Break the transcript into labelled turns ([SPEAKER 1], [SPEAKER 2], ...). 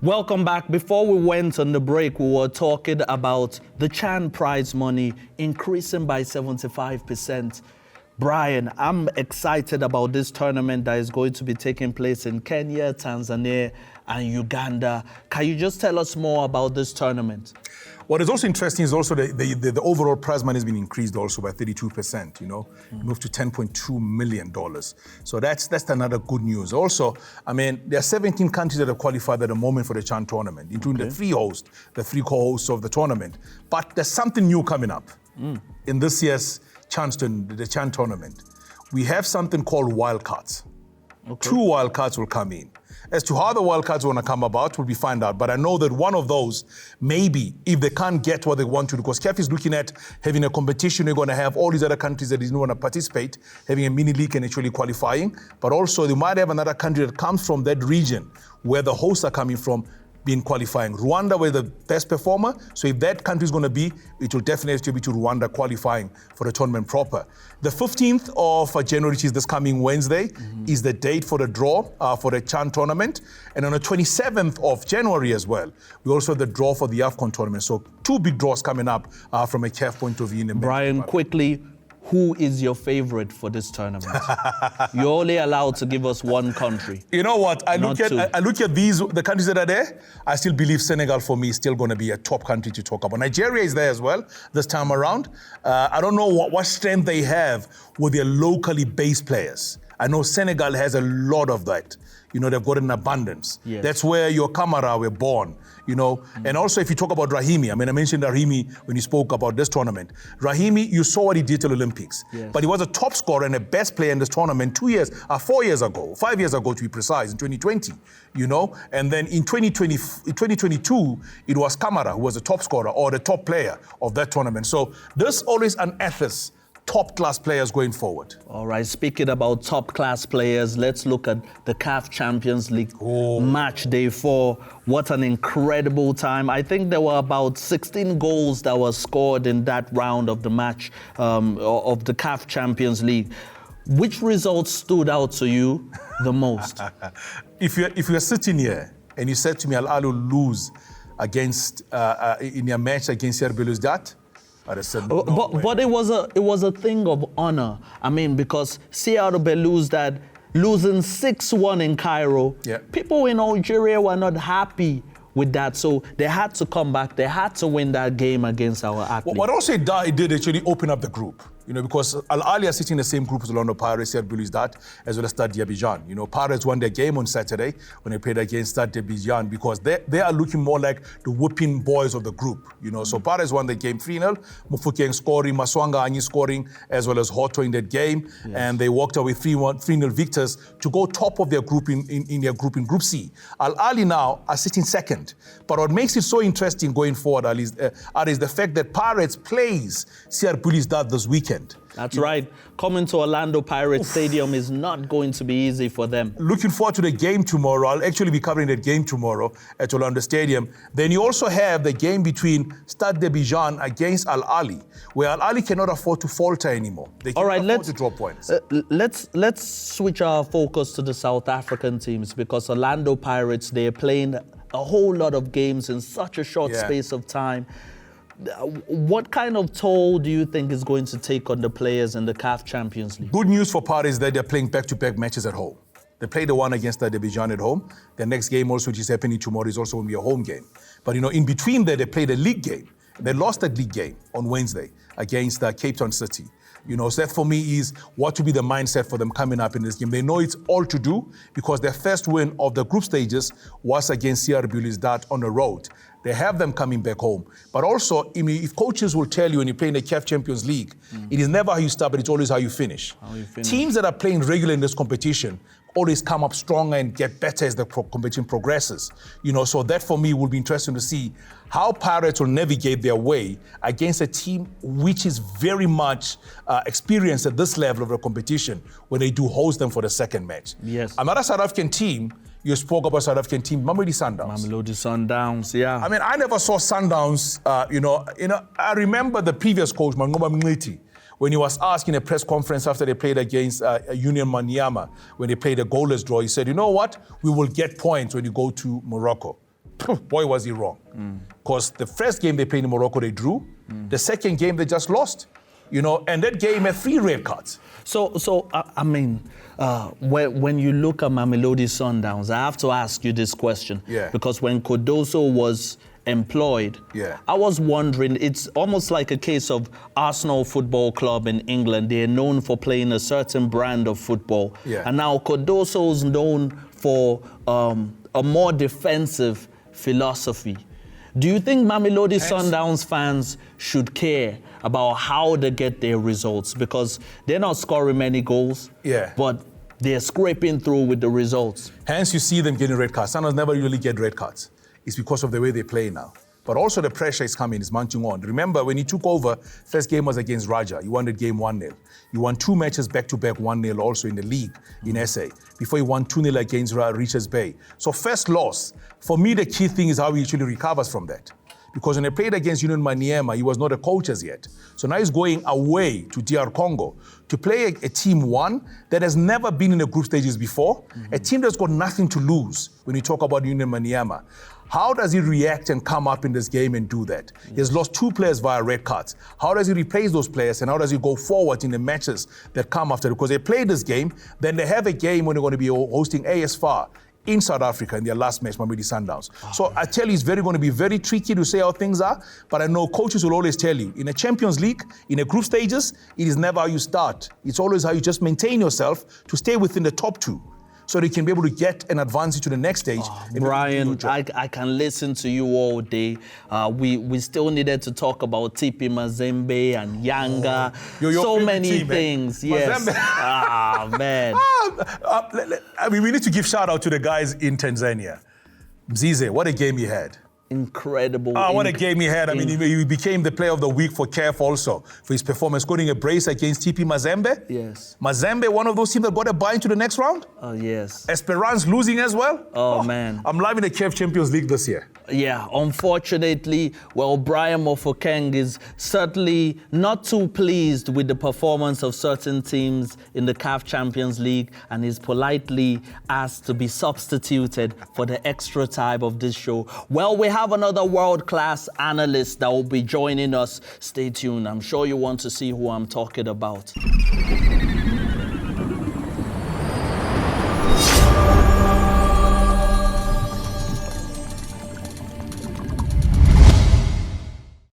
[SPEAKER 1] Welcome back. Before we went on the break, we were talking about the Chan prize money increasing by 75%. Brian, I'm excited about this tournament that is going to be taking place in Kenya, Tanzania, and Uganda. Can you just tell us more about this tournament?
[SPEAKER 2] What is also interesting is also the overall prize money has been increased also by 32%, moved to $10.2 million. So that's another good news. Also, I mean, there are 17 countries that have qualified at the moment for the Chan tournament, including the three co-hosts of the tournament. But there's something new coming up in this year's the Chan tournament. We have something called wildcards. Okay. 2 wildcards will come in. As to how the wildcards want to come about, we'll find out. But I know that one of those, maybe, if they can't get what they want to, because CAF is looking at having a competition, they're going to have all these other countries that don't want to participate, having a mini league and actually qualifying. But also, they might have another country that comes from that region where the hosts are coming from, being qualifying. Rwanda were the best performer, so if that country is going to be, it will definitely be to Rwanda qualifying for the tournament proper. The 15th of January, which is this coming Wednesday, is the date for the draw for the Chan tournament. And on the 27th of January as well, we also have the draw for the Afcon tournament. So 2 big draws coming up from a CAF point of view.
[SPEAKER 1] Brian, quickly, who is your favorite for this tournament? You're only allowed to give us one country.
[SPEAKER 2] You know what? I look at the countries that are there. I still believe Senegal, for me, is still going to be a top country to talk about. Nigeria is there as well this time around. I don't know what strength they have with their locally based players. I know Senegal has a lot of that. They've got an abundance. Yes. That's where your Camara were born, And also, if you talk about Rahimi, I mentioned Rahimi when you spoke about this tournament. Rahimi, you saw what he did to the Olympics. Yes. But he was a top scorer and the best player in this tournament 5 years ago to be precise, in 2020, And then in 2022, it was Camara who was the top scorer or the top player of that tournament. So there's always an ethos. Top-class players going forward.
[SPEAKER 1] All right, speaking about top-class players, let's look at the CAF Champions League match day 4. What an incredible time. I think there were about 16 goals that were scored in that round of the match of the CAF Champions League. Which results stood out to you the most?
[SPEAKER 2] If you're sitting here and you said to me, Ahly will lose against in a match against CR Belouizdad,
[SPEAKER 1] but it was a thing of honor. Because CR Belouizdad losing 6-1 in Cairo, people in Algeria were not happy with that. So they had to come back. They had to win that game against our athletes.
[SPEAKER 2] What also it did actually open up the group. Because Ahly are sitting in the same group as Orlando Pirates, CR Belouizdad, as well as Stade d'Abidjan. Pirates won their game on Saturday when they played against Stade d'Abidjan because they are looking more like the whipping boys of the group. So Pirates won the game 3-0. Mufokeng scoring, Maswanga Anyi scoring, as well as Hoto in that game. Yes. And they walked away 3-0 victors to go top of their group in their group in Group C. Ahly now are sitting second. But what makes it so interesting going forward, is the fact that Pirates plays CR Belouizdad this weekend.
[SPEAKER 1] That's right. Coming to Orlando Pirates Stadium is not going to be easy for them.
[SPEAKER 2] Looking forward to the game tomorrow. I'll actually be covering that game tomorrow at Orlando Stadium. Then you also have the game between Stade d'Abidjan against Ahly, where Ahly cannot afford to falter anymore. They cannot afford to drop points.
[SPEAKER 1] Let's switch our focus to the South African teams because Orlando Pirates, they're playing a whole lot of games in such a short space of time. What kind of toll do you think is going to take on the players in the CAF Champions League?
[SPEAKER 2] Good news for Paris is that they're playing back-to-back matches at home. They play the one against Stade d'Abidjan at home. Their next game also, which is happening tomorrow, is also going to be a home game. But, in between there, they played a league game. They lost that league game on Wednesday against Cape Town City. So that for me is what will be the mindset for them coming up in this game. They know it's all to do because their first win of the group stages was against CR Belouizdad on the road. They have them coming back home. But also, if coaches will tell you when you play in the CAF Champions League, it is never how you start, but it's always how you finish. Teams that are playing regularly in this competition always come up stronger and get better as the competition progresses. So that for me will be interesting to see how Pirates will navigate their way against a team which is very much experienced at this level of the competition when they do host them for the second match.
[SPEAKER 1] Yes.
[SPEAKER 2] Another South African team, you spoke about South African team, Mamelodi Sundowns.
[SPEAKER 1] Mamelodi Sundowns, yeah.
[SPEAKER 2] I never saw Sundowns, I remember the previous coach, Mangoma Mngiti, when he was asked in a press conference after they played against Union Maniama, when they played a goalless draw, he said, you know what? We will get points when you go to Morocco. boy, was he wrong. Because the first game they played in Morocco, they drew. The second game, they just lost. And that game had 3 red cards.
[SPEAKER 1] When you look at Mamelodi Sundowns, I have to ask you this question.
[SPEAKER 2] Yeah.
[SPEAKER 1] Because when Cardoso was employed, I was wondering, it's almost like a case of Arsenal Football Club in England. They're known for playing a certain brand of football.
[SPEAKER 2] Yeah.
[SPEAKER 1] And now Cardoso's known for a more defensive philosophy. Do you think Mamelodi Sundowns fans should care about how they get their results? Because they're not scoring many goals, but they're scraping through with the results.
[SPEAKER 2] Hence, you see them getting red cards. Sundowns never really get red cards. It's because of the way they play now. But also the pressure is coming, it's mounting on. Remember, when he took over, first game was against Raja. You won the game 1-0. You won 2 matches back-to-back 1-0 also in the league in SA. Before he won 2-0 against Richards Bay. So first loss. For me, the key thing is how he actually recovers from that. Because when they played against Union Maniema, he was not a coach as yet. So now he's going away to DR Congo to play a team one that has never been in the group stages before, a team that's got nothing to lose when you talk about Union Maniema. How does he react and come up in this game and do that? He has lost 2 players via red cards. How does he replace those players and how does he go forward in the matches that come after? Because they play this game, then they have a game when they're going to be hosting AS FAR in South Africa in their last match, Mamelodi Sundowns. So I tell you, it's going to be very tricky to say how things are, but I know coaches will always tell you, in a Champions League, in a group stages, it is never how you start. It's always how you just maintain yourself to stay within the top 2. So they can be able to get and advance into the next stage.
[SPEAKER 1] Brian, I can listen to you all day. We still needed to talk about TP Mazembe and Yanga. So many things. Yes. Man.
[SPEAKER 2] We need to give shout out to the guys in Tanzania. Mzize, what a game he had.
[SPEAKER 1] Incredible.
[SPEAKER 2] What a game he had. He became the player of the week for CAF also for his performance, scoring a brace against TP Mazembe.
[SPEAKER 1] Yes.
[SPEAKER 2] Mazembe, one of those teams that got a bye into the next round.
[SPEAKER 1] Oh, yes.
[SPEAKER 2] Esperance losing as well.
[SPEAKER 1] Oh, man.
[SPEAKER 2] I'm loving the CAF Champions League this year.
[SPEAKER 1] Yeah, unfortunately, Brian Mofokeng is certainly not too pleased with the performance of certain teams in the CAF Champions League and is politely asked to be substituted for the extra time of this show. Well, we have another world-class analyst that will be joining us. Stay tuned. I'm sure you want to see who I'm talking about.